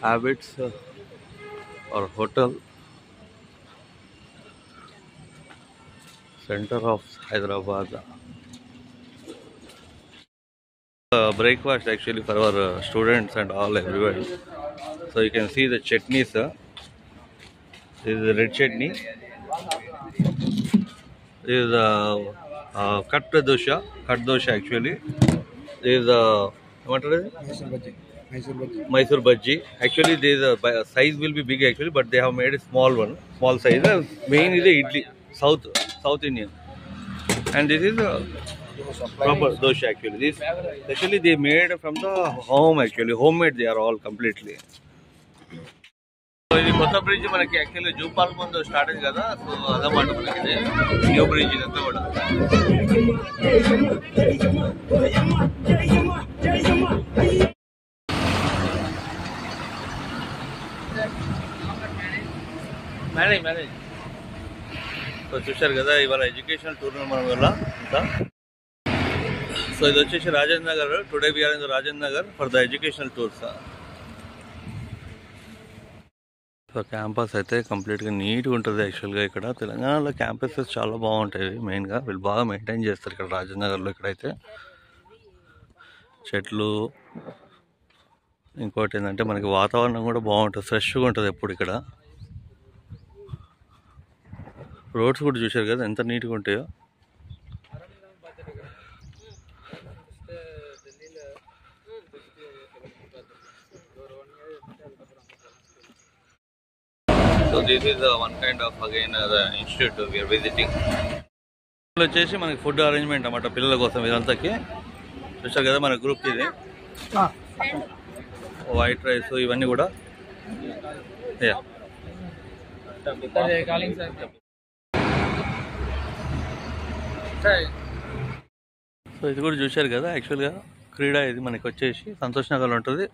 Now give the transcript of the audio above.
habits or hotel center of Hyderabad. Breakfast actually for our students and all everywhere. So you can see the chutneys. This is the red chutney. This is cut dosha actually. This is what is it? Mysore bhaji. Actually, there is a size will be big actually, but they have made a small one, small size. Main is the idli, South Indian, and this is a proper dosha actually. This actually they made from the home actually, homemade. They are all completely. So ఇది కొత్త bridge మనకి actually zoo park ముందు start అయింది కదా. So అదన్నమాట మనకి ఇది new bridge ఇదంతా కూడా. మేనేజ్ సో చూశారు కదా ఇవాళ ఎడ్యుకేషనల్ టూర్ మనం వల్ల ఇంకా. సో ఇది వచ్చేసి Rajendra Nagar. Today we are in Rajendra Nagar for the educational tours. So campus అయితే కంప్లీట్గా నీట్గా ఉంటుంది యాక్చువల్గా. ఇక్కడ తెలంగాణలో క్యాంపసెస్ చాలా బాగుంటాయి. మెయిన్గా వీళ్ళు బాగా మెయింటైన్ చేస్తారు ఇక్కడ రాజేంద్ర నగర్లో. ఇక్కడైతే చెట్లు, ఇంకోటి ఏంటంటే మనకి వాతావరణం కూడా బాగుంటుంది, ఫ్రెష్గా ఉంటుంది ఎప్పుడు ఇక్కడ. రోడ్స్ కూడా చూశారు కదా ఎంత నీట్గా ఉంటాయో. So this is one kind of again the institute we are visiting. వచ్చేసి మనకి ఫుడ్ అరేంజ్మెంట్ అన్నమాట పిల్లల కోసం ఇదంతాకి. చూశారు కదా మన గ్రూప్కి ఇది వైట్ రైస్ ఇవన్నీ కూడా. సో ఇది కూడా చూశారు కదా యాక్చువల్గా క్రీడా. ఇది మనకి వచ్చేసి సంతోష్ నగర్లో ఉంటుంది.